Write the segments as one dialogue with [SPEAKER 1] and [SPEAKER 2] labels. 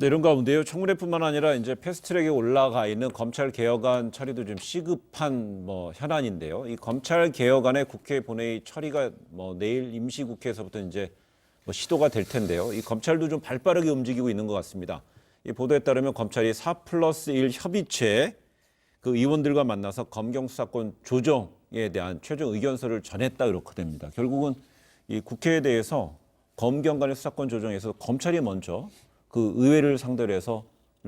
[SPEAKER 1] 네, 이런 가운데요. 청문회뿐만 아니라 이제 패스트트랙에 올라가 있는 검찰 개혁안 처리도 좀 시급한 현안인데요. 이 검찰 개혁안의 국회 본회의 처리가 내일 임시국회에서부터 이제 시도가 될 텐데요. 이 검찰도 좀 발빠르게 움직이고 있는 것 같습니다. 이 보도에 따르면 검찰이 4+1 협의체 그 의원들과 만나서 검경 수사권 조정에 대한 최종 의견서를 전했다 이렇게 됩니다. 결국은 이 국회에 대해서 검경 간의 수사권 조정에서 검찰이 먼저 그 의회를 상대로 해서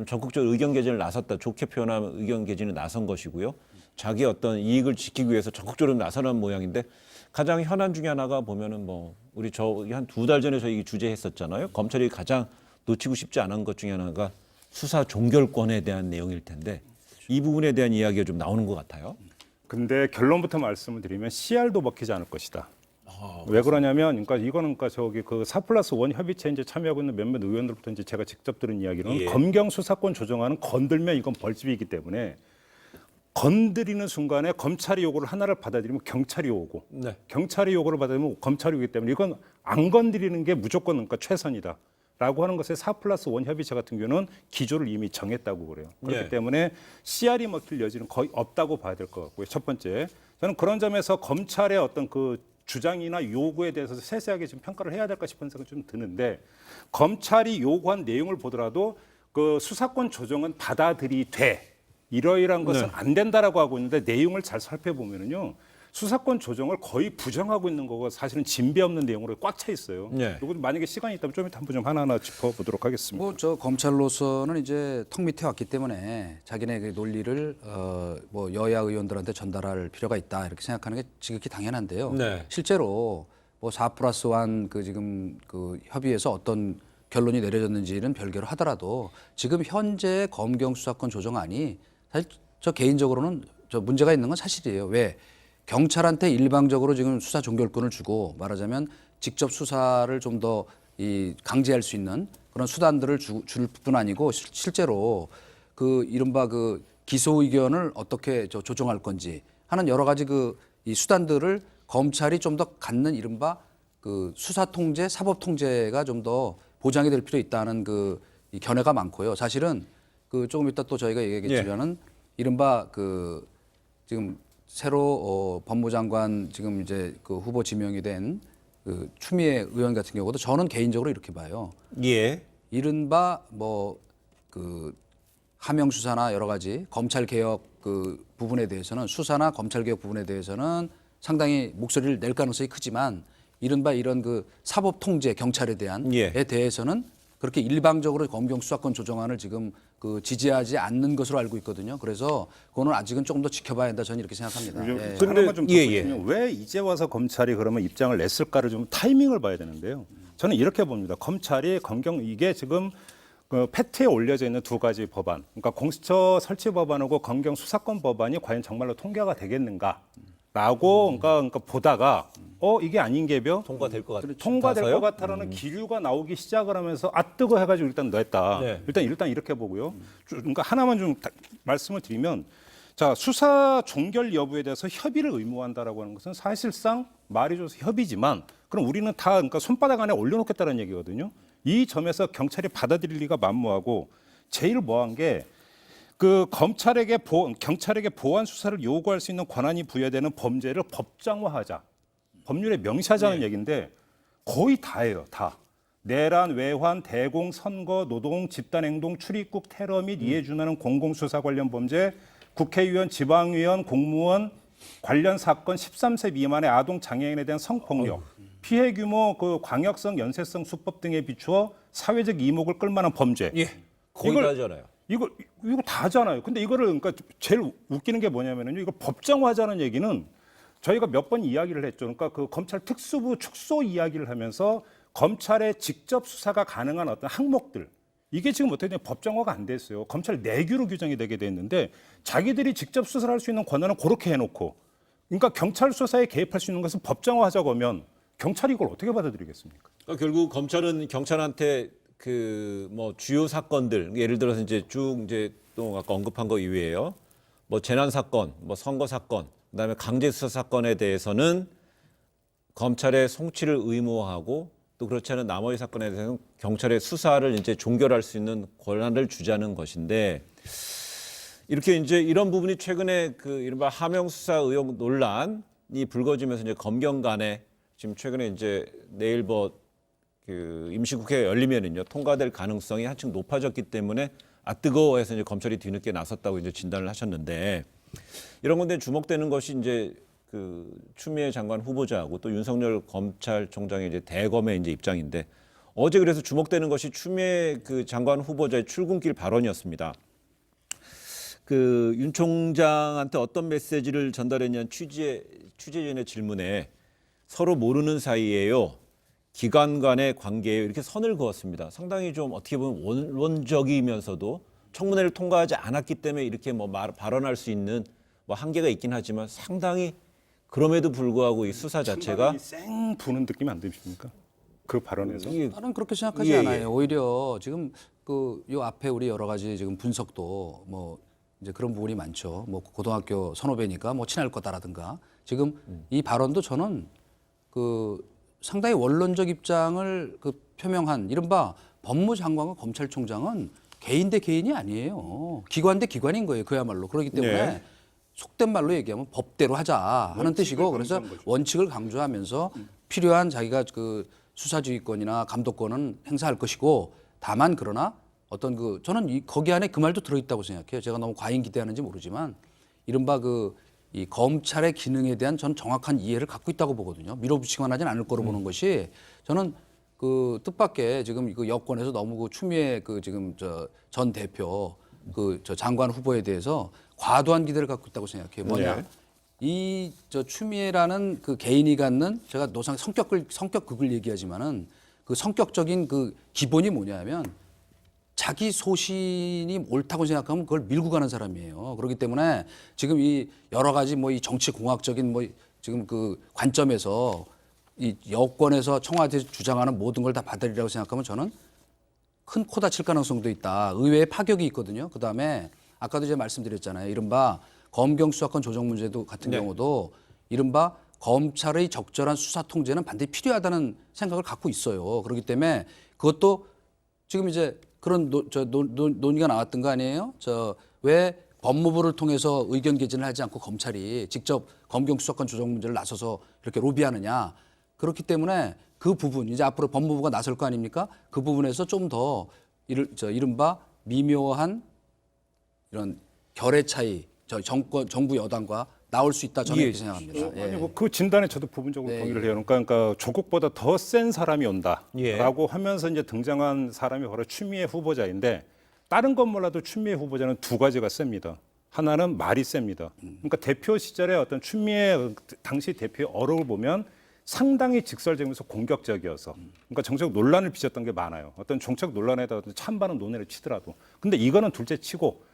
[SPEAKER 1] 적극적 의견 개진을 나섰다. 좋게 표현하면 의견 개진을 나선 것이고요. 자기 어떤 이익을 지키기 위해서 적극적으로 나서는 모양인데 가장 현안 중에 하나가 보면은 우리 한 2달 전에 저희 주제했었잖아요. 검찰이 가장 놓치고 싶지 않은 것 중에 하나가 수사 종결권에 대한 내용일 텐데 이 부분에 대한 이야기가 좀 나오는 것 같아요.
[SPEAKER 2] 근데 결론부터 말씀을 드리면 CR도 먹히지 않을 것이다. 왜 그러냐면, 그러니까 이거는 저기 그 4+1 협의체에 이제 참여하고 있는 몇몇 의원들부터 이제 제가 직접 들은 이야기로는
[SPEAKER 1] 예.
[SPEAKER 2] 검경 수사권 조정안은 건들면 이건 벌집이기 때문에 건드리는 순간에 검찰이 요구를 하나를 받아들이면 경찰이 오고,
[SPEAKER 1] 네.
[SPEAKER 2] 경찰이 요구를 받아들이면 검찰이 오기 때문에 이건 안 건드리는 게 무조건 그러니까 최선이다. 라고 하는 것에 4+1 협의체 같은 경우는 기조를 이미 정했다고 그래요. 그렇기
[SPEAKER 1] 네.
[SPEAKER 2] 때문에 CR이 먹힐 여지는 거의 없다고 봐야 될 것 같고요. 첫 번째, 저는 그런 점에서 검찰의 어떤 그 주장이나 요구에 대해서 세세하게 좀 평가를 해야 될까 싶은 생각이 좀 드는데, 검찰이 요구한 내용을 보더라도 그 수사권 조정은 받아들이되 이러이러한 것은 안 된다라고 하고 있는데, 내용을 잘 살펴보면은요, 수사권 조정을 거의 부정하고 있는 거고 사실은 진배 없는 내용으로 꽉 차 있어요.
[SPEAKER 1] 네.
[SPEAKER 2] 이거 만약에 시간이 있다면 좀 이따 한번 좀 하나하나 짚어보도록 하겠습니다.
[SPEAKER 3] 뭐 저 검찰로서는 이제 턱 밑에 왔기 때문에 자기네 그 논리를 여야 의원들한테 전달할 필요가 있다 이렇게 생각하는 게 지극히 당연한데요.
[SPEAKER 1] 네.
[SPEAKER 3] 실제로 4+1 그 지금 그 협의에서 어떤 결론이 내려졌는지는 별개로 하더라도 지금 현재 검경 수사권 조정안이 사실 저 개인적으로는 저 문제가 있는 건 사실이에요. 왜? 경찰한테 일방적으로 지금 수사 종결권을 주고 말하자면 직접 수사를 좀 더 강제할 수 있는 그런 수단들을 줄 뿐 아니고 실제로 그 이른바 그 기소 의견을 어떻게 조정할 건지 하는 여러 가지 이 수단들을 검찰이 좀 더 갖는 이른바 그 수사 통제, 사법 통제가 좀 더 보장이 될 필요 있다는 이 견해가 많고요. 사실은 조금 이따 또 저희가 얘기하겠지만은 이른바 지금 새로 법무장관 지금 이제 후보 지명이 된 추미애 의원 같은 경우도 저는 개인적으로 이렇게 봐요.
[SPEAKER 1] 예.
[SPEAKER 3] 이른바 하명 수사나 여러 가지 검찰 개혁 부분에 대해서는 수사나 검찰 개혁 부분에 대해서는 상당히 목소리를 낼 가능성이 크지만 이른바 이런 사법 통제 경찰에 대한
[SPEAKER 1] 예.
[SPEAKER 3] 에 대해서는 그렇게 일방적으로 검경 수사권 조정안을 지금 지지하지 않는 것으로 알고 있거든요. 그래서 그거는 아직은 조금 더 지켜봐야 한다 저는 이렇게 생각합니다. 예.
[SPEAKER 2] 하나만 좀 덧붙이면 왜 이제 와서 검찰이 그러면 입장을 냈을까를 좀 타이밍을 봐야 되는데요. 저는 이렇게 봅니다. 검찰이 이게 지금 그 패트에 올려져 있는 두 가지 법안, 그러니까 공수처 설치 법안하고 검경 수사권 법안이 과연 정말로 통과가 되겠는가라고 그러니까 보다가 이게 아닌 게벼
[SPEAKER 1] 통과될 것
[SPEAKER 2] 통과될 것 같다라는 기류가 나오기 시작을 하면서 뜨거 해가지고 일단 냈다.
[SPEAKER 1] 네.
[SPEAKER 2] 일단 이렇게 보고요. 그러니까 하나만 좀 말씀을 드리면, 자, 수사 종결 여부에 대해서 협의를 의무한다라고 하는 것은 사실상 말이 좋아서 협의지만, 그럼 우리는 다 그러니까 손바닥 안에 올려놓겠다는 얘기거든요. 이 점에서 경찰이 받아들일 리가 만무하고, 제일 뭐한 게 경찰에게 보안 수사를 요구할 수 있는 권한이 부여되는 범죄를 법정화하자. 법률에 명시하자는 얘기인데 거의 다예요. 다. 내란, 외환, 대공, 선거, 노동, 집단행동, 출입국, 테러 및 이에 준하는 공공수사 관련 범죄, 국회의원, 지방의원, 공무원 관련 사건, 13세 미만의 아동 장애인에 대한 성폭력, 피해 규모, 광역성, 연쇄성 수법 등에 비추어 사회적 이목을 끌만한 범죄.
[SPEAKER 1] 예. 거의 다 하잖아요.
[SPEAKER 2] 이거 다 하잖아요. 근데 이거를 그러니까 제일 웃기는 게 뭐냐면요. 이거 법정화하자는 얘기는 저희가 몇 번 이야기를 했죠. 그러니까 검찰 특수부 축소 이야기를 하면서 검찰의 직접 수사가 가능한 어떤 항목들, 이게 지금 어떻게 되냐 법정화가 안 됐어요. 검찰 내규로 규정이 되게 돼 있는데 자기들이 직접 수사를 할 수 있는 권한은 그렇게 해놓고, 그러니까 경찰 수사에 개입할 수 있는 것은 법정화하자고 하면 경찰이 이걸 어떻게 받아들이겠습니까?
[SPEAKER 1] 그러니까 결국 검찰은 경찰한테 주요 사건들, 예를 들어서 이제 또 아까 언급한 거 이외에요. 재난 사건, 선거 사건, 그다음에 강제 수사 사건에 대해서는 검찰의 송치를 의무화하고 또 또 그렇지 않은 나머지 사건에 대해서는 경찰의 수사를 이제 종결할 수 있는 권한을 주자는 것인데 이렇게 이제 이런 부분이 최근에 그 이른바 하명 수사 의혹 논란이 불거지면서 이제 검경 간에 지금 최근에 이제 내일 그 임시국회가 열리면은요 통과될 가능성이 한층 높아졌기 때문에 뜨거워해서 이제 검찰이 뒤늦게 나섰다고 이제 진단을 하셨는데 이런 건데 주목되는 것이 이제 그 추미애 장관 후보자하고 또 윤석열 검찰총장의 이제 대검의 이제 입장인데 어제 그래서 주목되는 것이 추미애 그 장관 후보자의 출근길 발언이었습니다. 그 윤 총장한테 어떤 메시지를 전달했냐는 취재진의 질문에 서로 모르는 사이예요. 기관 간의 관계예요. 이렇게 선을 그었습니다. 상당히 좀 어떻게 보면 원론적이면서도 청문회를 통과하지 않았기 때문에 이렇게 뭐 발언할 수 있는 뭐 한계가 있긴 하지만 상당히 그럼에도 불구하고 이 수사 자체가
[SPEAKER 2] 쌩 부는 느낌 안 드십니까? 그 발언에서?
[SPEAKER 3] 나는 그렇게 생각하지
[SPEAKER 1] 예, 예.
[SPEAKER 3] 않아요. 오히려 지금 그 요 앞에 우리 여러 가지 지금 분석도 뭐 이제 그런 부분이 많죠. 뭐 고등학교 선후배니까 뭐 친할 거다라든가 지금 이 발언도 저는 그 상당히 원론적 입장을 그 표명한 이른바 법무장관과 검찰총장은 개인 대 개인이 아니에요. 기관 대 기관인 거예요. 그야말로. 그렇기 때문에
[SPEAKER 1] 네.
[SPEAKER 3] 속된 말로 얘기하면 법대로 하자 하는 뜻이고 그래서 원칙을 강조하면서 필요한 자기가 그 수사지휘권이나 감독권은 행사할 것이고 다만 그러나 어떤 그 저는 거기 안에 그 말도 들어있다고 생각해요. 제가 너무 과잉 기대하는지 모르지만 이른바 그 이 검찰의 기능에 대한 전 정확한 이해를 갖고 있다고 보거든요. 밀어붙이거나 하진 않을 거로 보는 것이 저는 그 뜻밖의 지금 그 여권에서 너무 그 추미애 그 지금 전 대표 그 장관 후보에 대해서 과도한 기대를 갖고 있다고 생각해요. 뭐냐?
[SPEAKER 1] 네.
[SPEAKER 3] 이 개인이 그 개인이 갖는 제가 노상 성격극을 얘기하지만은 그 성격적인 그 기본이 뭐냐면 자기 소신이 옳다고 생각하면 그걸 밀고 가는 사람이에요. 그렇기 때문에 지금 이 여러 가지 뭐 이 정치 공학적인 뭐 지금 그 관점에서 이 여권에서 청와대에서 주장하는 모든 걸 다 받으리라고 생각하면 저는 큰 코 다칠 가능성도 있다. 의외의 파격이 있거든요. 그다음에 아까도 제가 말씀드렸잖아요. 이른바 검경 수사권 조정 문제도 같은
[SPEAKER 1] 네.
[SPEAKER 3] 경우도 이른바 검찰의 적절한 수사 통제는 반드시 필요하다는 생각을 갖고 있어요. 그렇기 때문에 그것도 지금 이제 그런 논의가 나왔던 거 아니에요? 왜 법무부를 통해서 의견 개진을 하지 않고 검찰이 직접 검경 수사권 조정 문제를 나서서 이렇게 로비하느냐? 그렇기 때문에 그 부분 이제 앞으로 법무부가 나설 거 아닙니까? 그 부분에서 좀 더 이른바 미묘한 이런 결의 차이, 정부 여당과 나올 수 있다 저는 이렇게 생각합니다. 예.
[SPEAKER 2] 아니 그 진단에 저도 부분적으로 동의를 해요. 그러니까 조국보다 더 센 사람이 온다라고 하면서 이제 등장한 사람이 바로 추미애 후보자인데 다른 건 몰라도 추미애 후보자는 두 가지가 셉니다. 하나는 말이 셉니다. 그러니까 대표 시절에 어떤 추미애 당시 대표의 어록을 보면 상당히 직설적이면서 공격적이어서 그러니까 정책 논란을 빚었던 게 많아요. 어떤 정책 논란에다 찬반은 논의를 치더라도 근데 이거는 둘째 치고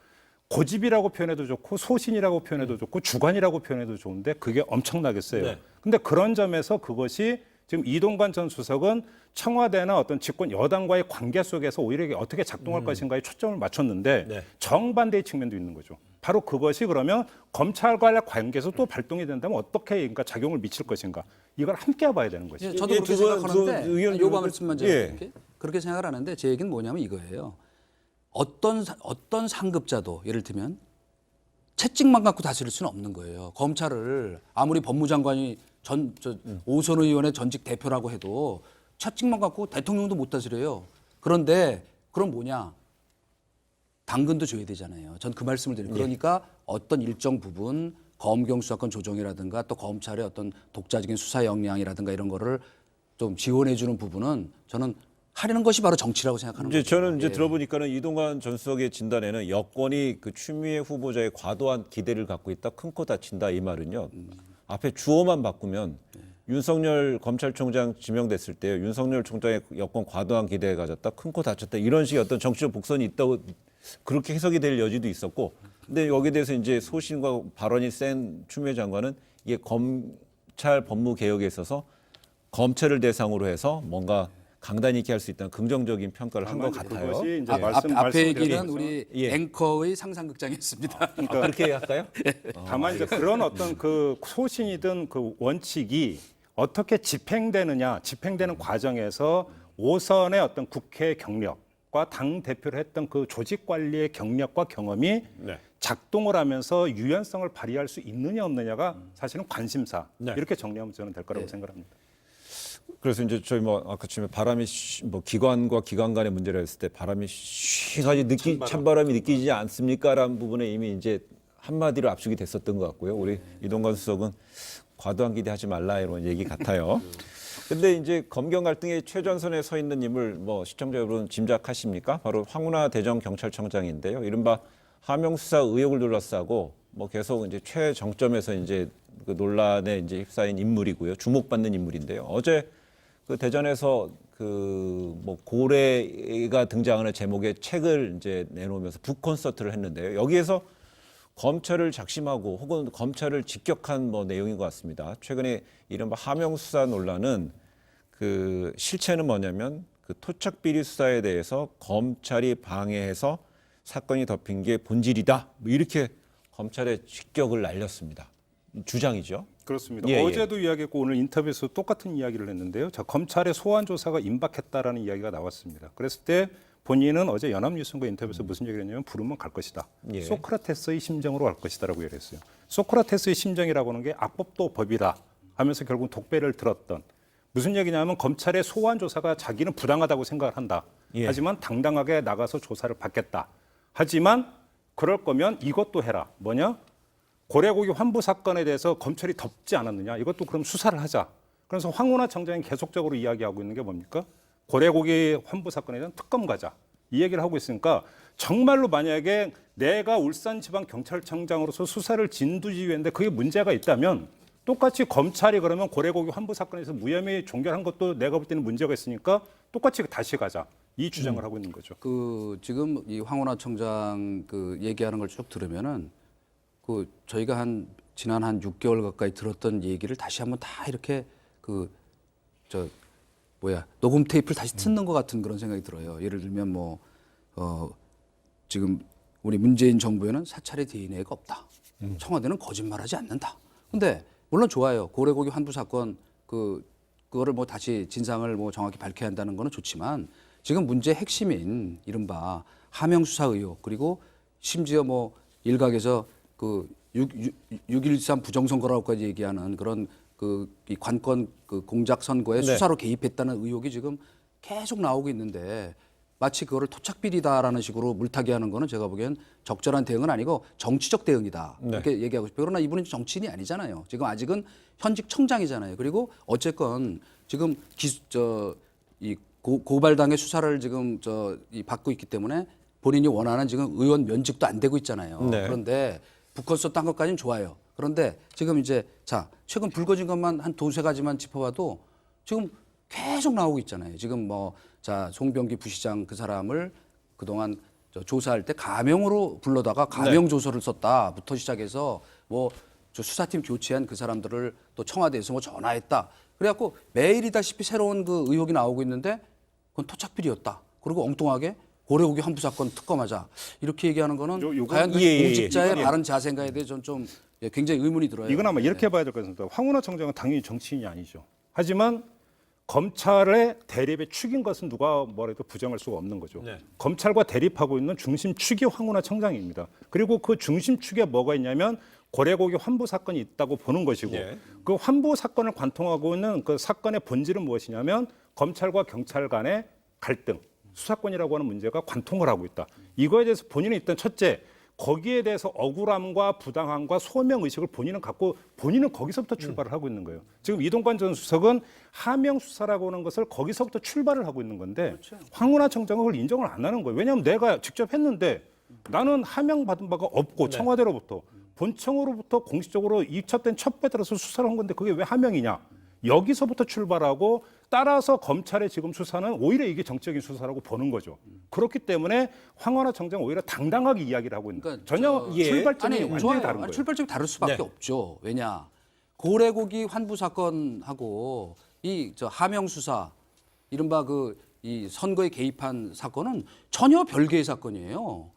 [SPEAKER 2] 고집이라고 표현해도 좋고 소신이라고 표현해도 좋고 주관이라고 표현해도 좋은데 그게 엄청나게 세요.
[SPEAKER 1] 네.
[SPEAKER 2] 근데 그런 점에서 그것이 지금 이동관 전 수석은 청와대나 어떤 집권 여당과의 관계 속에서 오히려 이게 어떻게 작동할 것인가에 초점을 맞췄는데
[SPEAKER 1] 네.
[SPEAKER 2] 정반대의 측면도 있는 거죠. 바로 그것이 그러면 검찰과의 관계에서 또 발동이 된다면 어떻게 그러니까 작용을 미칠 것인가 이걸 함께 해봐야 되는 것이죠.
[SPEAKER 3] 예, 저도
[SPEAKER 1] 예,
[SPEAKER 3] 그렇게
[SPEAKER 1] 두 분,
[SPEAKER 3] 생각하는데
[SPEAKER 1] 두 의원
[SPEAKER 3] 요거 말씀만 제가
[SPEAKER 1] 예.
[SPEAKER 3] 드릴게요. 그렇게 생각을 하는데 제 얘기는 뭐냐면 이거예요. 어떤 상급자도 예를 들면 채찍만 갖고 다스릴 수는 없는 거예요. 검찰을 아무리 법무장관이 오선 의원의 전직 대표라고 해도 채찍만 갖고 대통령도 못 다스려요. 그런데 그럼 뭐냐? 당근도 줘야 되잖아요. 전 그 말씀을 드려요. 그러니까 어떤 일정 부분 검경 수사권 조정이라든가 또 검찰의 어떤 독자적인 수사 역량이라든가 이런 거를 좀 지원해 주는 부분은 저는 하려는 것이 바로 정치라고 생각하는
[SPEAKER 1] 이제
[SPEAKER 3] 거죠.
[SPEAKER 1] 저는 이제
[SPEAKER 3] 예.
[SPEAKER 1] 들어보니까는 이동관 전 수석의 진단에는 여권이 그 추미애 후보자의 과도한 기대를 갖고 있다, 큰 코 다친다 이 말은요. 앞에 주어만 바꾸면 윤석열 검찰총장 지명됐을 때 윤석열 총장의 여권 과도한 기대에 가졌다, 큰 코 다쳤다 이런 식의 어떤 정치적 복선이 있다고 그렇게 해석이 될 여지도 있었고, 근데 여기에 대해서 이제 소신과 발언이 센 추미애 장관은 이게 검찰 법무 개혁에 있어서 검찰을 대상으로 해서 뭔가 강단이 있게 할 수 있다는 긍정적인 평가를 한 것 같아요.
[SPEAKER 2] 그것이 이제
[SPEAKER 3] 앞에 얘기는
[SPEAKER 2] 말씀드린
[SPEAKER 3] 우리
[SPEAKER 1] 예.
[SPEAKER 3] 앵커의 상상극장이었습니다.
[SPEAKER 1] 그렇게 할까요?
[SPEAKER 2] 다만 이제 그런 어떤 그 소신이든 그 원칙이 어떻게 집행되는 과정에서 5선의 어떤 국회 경력과 당 대표를 했던 그 조직 관리의 경력과 경험이
[SPEAKER 1] 네.
[SPEAKER 2] 작동을 하면서 유연성을 발휘할 수 있느냐 없느냐가 사실은 관심사
[SPEAKER 1] 네.
[SPEAKER 2] 이렇게 정리하면 저는 될 거라고 생각합니다.
[SPEAKER 1] 그래서 이제 저희 뭐 아까 처음에 바람이 뭐 기관과 기관 간의 문제라 했을 때 바람이 쉬가지 찬바람이 느끼지 않습니까라는 부분에 이미 이제 한마디로 압축이 됐었던 것 같고요. 우리 이동관 수석은 과도한 기대하지 말라 이런 얘기 같아요. 근데 이제 검경 갈등의 최전선에 서 있는 인물 뭐 시청자 여러분 짐작하십니까? 바로 황운하 대전 경찰청장인데요. 이른바 하명 수사 의혹을 둘러싸고 뭐 계속 이제 최정점에서 이제 그 논란에 이제 휩싸인 인물이고요. 주목받는 인물인데요. 어제 그 대전에서 그 뭐 고래가 등장하는 제목의 책을 이제 내놓으면서 북콘서트를 했는데요. 여기에서 검찰을 작심하고 혹은 검찰을 직격한 뭐 내용인 것 같습니다. 최근에 이른바 하명 수사 논란은 그 실체는 뭐냐면 그 토착 비리 수사에 대해서 검찰이 방해해서 사건이 덮인 게 본질이다. 뭐 이렇게 검찰의 직격을 날렸습니다. 주장이죠.
[SPEAKER 2] 그렇습니다.
[SPEAKER 1] 예,
[SPEAKER 2] 어제도 이야기했고 오늘 인터뷰에서 똑같은 이야기를 했는데요. 자, 검찰의 소환 조사가 임박했다라는 이야기가 나왔습니다. 그랬을 때 본인은 어제 연합뉴스과 인터뷰에서 무슨 얘기를 했냐면 부르면 갈 것이다.
[SPEAKER 1] 예.
[SPEAKER 2] 소크라테스의 심정으로 갈 것이다라고 얘기했어요. 소크라테스의 심정이라고 하는 게 악법도 법이다 하면서 결국 독배를 들었던 무슨 얘기냐면 검찰의 소환 조사가 자기는 부당하다고 생각을 한다.
[SPEAKER 1] 예.
[SPEAKER 2] 하지만 당당하게 나가서 조사를 받겠다. 하지만 그럴 거면 이것도 해라. 뭐냐? 고래고기 환부 사건에 대해서 검찰이 덮지 않았느냐. 이것도 그럼 수사를 하자. 그래서 황운하 청장이 계속적으로 이야기하고 있는 게 뭡니까? 고래고기 환부 사건에 대한 특검 가자. 이 얘기를 하고 있으니까 정말로 만약에 내가 울산지방경찰청장으로서 수사를 진두지휘했는데 그게 문제가 있다면 똑같이 검찰이 그러면 고래고기 환부 사건에서 무혐의 종결한 것도 내가 볼 때는 문제가 있으니까 똑같이 다시 가자. 이 주장을 하고 있는 거죠.
[SPEAKER 3] 그 지금 이 황운하 청장 그 얘기하는 걸 쭉 들으면은 그 저희가 지난 한 6개월 가까이 들었던 얘기를 다시 한번 다 이렇게 녹음 테이프를 다시 듣는 것 같은 그런 생각이 들어요. 예를 들면 지금 우리 문재인 정부에는 사찰의 DNA가 없다. 청와대는 거짓말하지 않는다. 근데 물론 좋아요. 고래고기 환부 사건 그거를 뭐 다시 진상을 뭐 정확히 밝혀야 한다는 거는 좋지만 지금 문제의 핵심인 이른바 하명 수사 의혹 그리고 심지어 뭐 일각에서 그 6.13 부정선거라고까지 얘기하는 그런 이 관권 공작 선거에
[SPEAKER 1] 네.
[SPEAKER 3] 수사로 개입했다는 의혹이 지금 계속 나오고 있는데 마치 그거를 토착비리다라는 식으로 물타기하는 거는 제가 보기엔 적절한 대응은 아니고 정치적 대응이다
[SPEAKER 1] 네.
[SPEAKER 3] 이렇게 얘기하고 싶어요. 그러나 이분은 정치인이 아니잖아요. 지금 아직은 현직 청장이잖아요. 그리고 어쨌건 지금 이 고발당의 수사를 지금 받고 있기 때문에 본인이 원하는 지금 의원 면직도 안 되고 있잖아요.
[SPEAKER 1] 네.
[SPEAKER 3] 그런데 북콘서트 한 것까지는 좋아요. 그런데 지금 이제 최근 불거진 것만 한 두세 가지만 짚어봐도 지금 계속 나오고 있잖아요. 지금 송병기 부시장 그 사람을 그동안 조사할 때 가명으로 불러다가 가명 조서를 썼다부터 시작해서 수사팀 교체한 그 사람들을 또 청와대에서 전화했다. 그래갖고 매일이다시피 새로운 그 의혹이 나오고 있는데 그건 토착비리였다. 그리고 엉뚱하게 고래고기 환부 사건 특검하자 이렇게 얘기하는 거는 과연 공직자의 바른 자세인가에 대해 저는 좀 굉장히 의문이 들어요.
[SPEAKER 2] 이건 아마 이렇게 봐야 될 것 같습니다. 황운하 청장은 당연히 정치인이 아니죠. 하지만 검찰의 대립에 축인 것은 누가 뭐래도 부정할 수가 없는 거죠.
[SPEAKER 1] 네.
[SPEAKER 2] 검찰과 대립하고 있는 중심 축이 황운하 청장입니다. 그리고 그 중심 축에 뭐가 있냐면 고래고기 환부 사건이 있다고 보는 것이고
[SPEAKER 1] 네.
[SPEAKER 2] 그 환부 사건을 관통하고 있는 그 사건의 본질은 무엇이냐면 검찰과 경찰 간의 갈등, 수사권이라고 하는 문제가 관통을 하고 있다. 이거에 대해서 본인은 일단 첫째, 거기에 대해서 억울함과 부당함과 소명의식을 본인은 갖고 본인은 거기서부터 출발을 하고 있는 거예요. 지금 이동관 전 수석은 하명 수사라고 하는 것을 거기서부터 출발을 하고 있는 건데 황운하 청장은 그걸 인정을 안 하는 거예요. 왜냐하면 내가 직접 했는데 나는 하명 받은 바가 없고 청와대로부터 본청으로부터 공식적으로 입첩된 첩보에 따라서 수사를 한 건데 그게 왜 하명이냐. 여기서부터 출발하고 따라서 검찰의 지금 수사는 오히려 이게 정적인 수사라고 보는 거죠. 그렇기 때문에 황운하 청장 오히려 당당하게 이야기를 하고 있는 거예요. 전혀 출발점이 완전히 다른 거예요.
[SPEAKER 3] 출발점이 다를 수밖에 없죠. 왜냐 고래고기 환부 사건하고 이 하명 수사 이른바 이 선거에 개입한 사건은 전혀 별개의 사건이에요.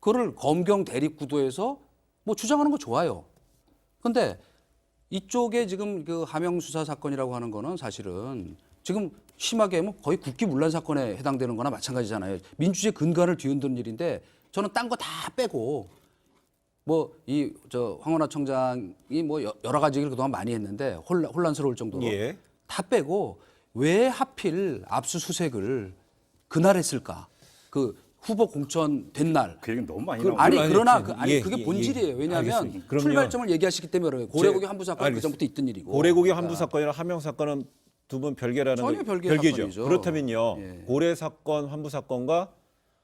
[SPEAKER 3] 그거를 검경 대립 구도에서 주장하는 거 좋아요. 그런데 이쪽에 지금 그 하명 수사 사건이라고 하는 거는 사실은 지금 심하게 하면 거의 국기문란 사건에 해당되는 거나 마찬가지잖아요. 민주주의 근간을 뒤흔드는 일인데 저는 딴 거 다 빼고 뭐 이 저 황운하 청장이 뭐 여러 가지 얘기를 그동안 많이 했는데 혼란스러울 정도로
[SPEAKER 1] 예.
[SPEAKER 3] 다 빼고 왜 하필 압수수색을 그날 했을까? 그 후보 공천된 날.
[SPEAKER 2] 그 얘기는 너무 많이
[SPEAKER 3] 그,
[SPEAKER 2] 나오고.
[SPEAKER 3] 아니
[SPEAKER 1] 아니,
[SPEAKER 3] 그러나
[SPEAKER 1] 예,
[SPEAKER 3] 그게
[SPEAKER 1] 예,
[SPEAKER 3] 본질이에요.
[SPEAKER 1] 예.
[SPEAKER 3] 왜냐하면
[SPEAKER 1] 알겠습니다. 그럼요.
[SPEAKER 3] 출발점을 얘기하시기 때문에 그래요. 고래고기 한부 사건 그 전부터 있던 일이고.
[SPEAKER 1] 고래고기 한부 사건이랑 하명 사건은 두 분 별개라는
[SPEAKER 3] 전혀
[SPEAKER 1] 거-
[SPEAKER 3] 별개의
[SPEAKER 1] 별개죠.
[SPEAKER 3] 사건이죠.
[SPEAKER 1] 그렇다면요.
[SPEAKER 3] 예.
[SPEAKER 1] 고래 사건 환부 사건과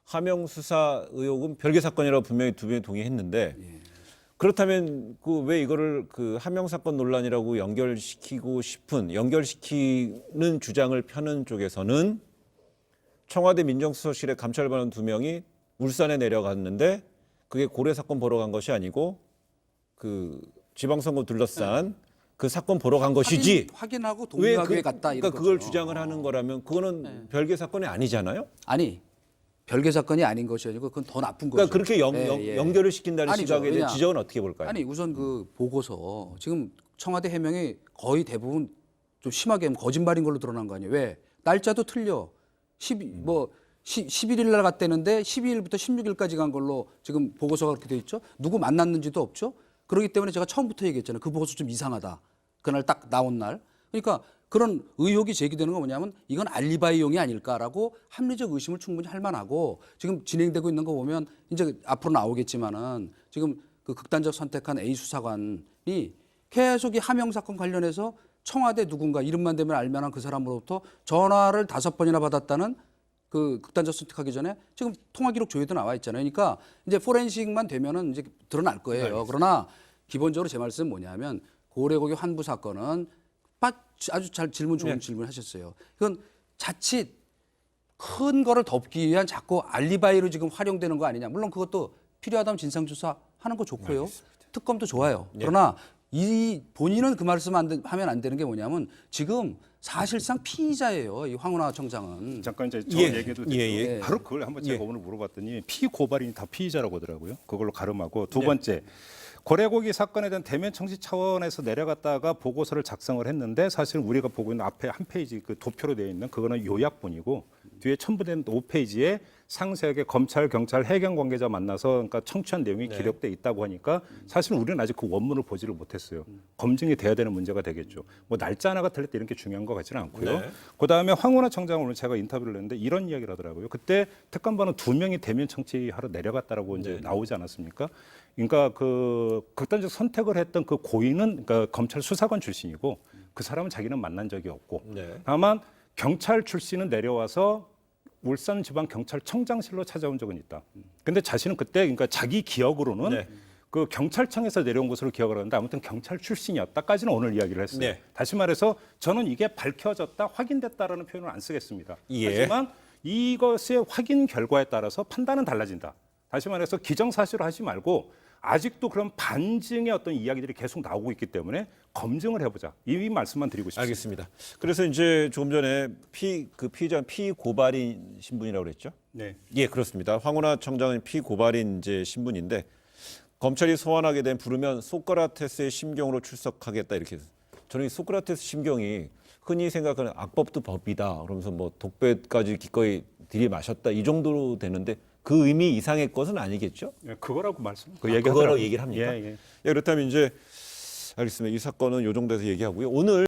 [SPEAKER 1] 하명 수사 의혹은 별개 사건이라고 분명히 두 분이 동의했는데
[SPEAKER 3] 예.
[SPEAKER 1] 그렇다면 그 왜 이거를 그 하명 사건 논란이라고 연결시키는 주장을 펴는 쪽에서는 청와대 민정수석실에 감찰반원 2명이 울산에 내려갔는데 그게 고래 사건 보러 간 것이 아니고 그 지방선거 둘러싼 그 사건 보러 간 것이지.
[SPEAKER 3] 확인하고
[SPEAKER 1] 왜
[SPEAKER 3] 동의하기에 갔다
[SPEAKER 1] 그러니까
[SPEAKER 3] 이런
[SPEAKER 1] 그걸
[SPEAKER 3] 거죠.
[SPEAKER 1] 주장을 하는 거라면 그거는 별개 사건이 아니잖아요.
[SPEAKER 3] 아니 별개 사건이 아닌 것이 아니고 그건 더 나쁜 거죠.
[SPEAKER 1] 그러니까 그렇게
[SPEAKER 3] 예.
[SPEAKER 1] 연결을 시킨다는
[SPEAKER 3] 아니죠.
[SPEAKER 1] 시각에 대한
[SPEAKER 3] 왜냐?
[SPEAKER 1] 지적은 어떻게 볼까요?
[SPEAKER 3] 아니 우선 그 보고서 지금 청와대 해명이 거의 대부분 좀 심하게 하면 거짓말인 걸로 드러난 거 아니에요. 왜? 날짜도 틀려. 11일 날 갔다는데 12일부터 16일까지 간 걸로 지금 보고서가 그렇게 돼 있죠. 누구 만났는지도 없죠. 그렇기 때문에 제가 처음부터 얘기했잖아요. 그 보고서 좀 이상하다. 그날 딱 나온 날. 그러니까 그런 의혹이 제기되는 건 뭐냐면 이건 알리바이용이 아닐까라고 합리적 의심을 충분히 할 만하고 지금 진행되고 있는 거 보면 이제 앞으로 나오겠지만은 지금 그 극단적 선택한 A 수사관이 계속 이 하명 사건 관련해서 청와대 누군가 이름만 되면 알만한 그 사람으로부터 전화를 5번이나 받았다는 그 극단적 선택하기 전에 지금 통화 기록 조회도 나와 있잖아요. 그러니까 이제 포렌식만 되면은 이제 드러날 거예요. 그러나 기본적으로 제 말씀은 뭐냐면 고래고기 환부 사건은 아주 잘 좋은 질문 하셨어요. 이건 자칫 큰 거를 덮기 위한 자꾸 알리바이로 지금 활용되는 거 아니냐. 물론 그것도 필요하다면 진상조사 하는 거 좋고요. 특검도 좋아요. 그러나 이 본인은 그 말씀 하면 안 되는 게 뭐냐면 지금 사실상 피의자예요. 이 황운하 청장은.
[SPEAKER 2] 잠깐 이제 저
[SPEAKER 1] 예.
[SPEAKER 2] 얘기도
[SPEAKER 1] 예,
[SPEAKER 2] 됐죠.
[SPEAKER 1] 예.
[SPEAKER 2] 바로 그걸 한번 제가 오늘 물어봤더니 피고발인이 다 피의자라고 하더라고요. 그걸로 가름하고 두 번째 고래고기 사건에 대한 대면 청지 차원에서 내려갔다가 보고서를 작성을 했는데 사실 우리가 보고 있는 앞에 한 페이지 그 도표로 되어 있는 그거는 요약본이고 뒤에 첨부된 5페이지에 상세하게 검찰, 경찰, 해경 관계자 만나서 그러니까 청취한 내용이 기록돼 있다고 하니까 사실 우리는 아직 그 원문을 보지를 못했어요. 검증이 돼야 되는 문제가 되겠죠. 뭐 날짜 하나가 틀렸다 이런 게 중요한 것 같지는 않고요.
[SPEAKER 1] 네.
[SPEAKER 2] 그다음에 황운하 청장을 오늘 제가 인터뷰를 했는데 이런 이야기를 하더라고요. 그때 특검반은 2명이 대면 청취하러 내려갔다라고 이제 나오지 않았습니까? 그러니까 그 극단적 선택을 했던 그 고인은 그러니까 검찰 수사관 출신이고 그 사람은 자기는 만난 적이 없고
[SPEAKER 1] 네.
[SPEAKER 2] 다만 경찰 출신은 내려와서 울산지방경찰청장실로 찾아온 적은 있다. 근데 자신은 그때 그러니까 자기 기억으로는
[SPEAKER 1] 네.
[SPEAKER 2] 그 경찰청에서 내려온 것으로 기억을 하는데 아무튼 경찰 출신이었다까지는 오늘 이야기를 했어요.
[SPEAKER 1] 네.
[SPEAKER 2] 다시 말해서 저는 이게 밝혀졌다, 확인됐다라는 표현을 안 쓰겠습니다.
[SPEAKER 1] 예.
[SPEAKER 2] 하지만 이것의 확인 결과에 따라서 판단은 달라진다. 다시 말해서 기정사실을 하지 말고 아직도 그런 반증의 어떤 이야기들이 계속 나오고 있기 때문에 검증을 해보자. 이 말씀만 드리고 싶습니다.
[SPEAKER 1] 알겠습니다. 그래서 이제 조금 전에 피의자 피고발인 신분이라고 그랬죠?
[SPEAKER 2] 네.
[SPEAKER 1] 예, 그렇습니다. 황운하 청장은 피고발인 이제 신분인데 검찰이 소환하게 된 부르면 소크라테스의 심경으로 출석하겠다 이렇게. 저는 이 소크라테스 심경이 흔히 생각하는 악법도 법이다. 그러면서 뭐 독배까지 기꺼이 들이마셨다 이 정도로 되는데 그 의미 이상의 것은 아니겠죠?
[SPEAKER 2] 예, 그거라고 말씀. 그
[SPEAKER 1] 그거라고 얘기를 합니까?
[SPEAKER 2] 예, 예.
[SPEAKER 1] 예, 그렇다면 이제 알겠습니다. 이 사건은 요 정도에서 얘기하고요. 오늘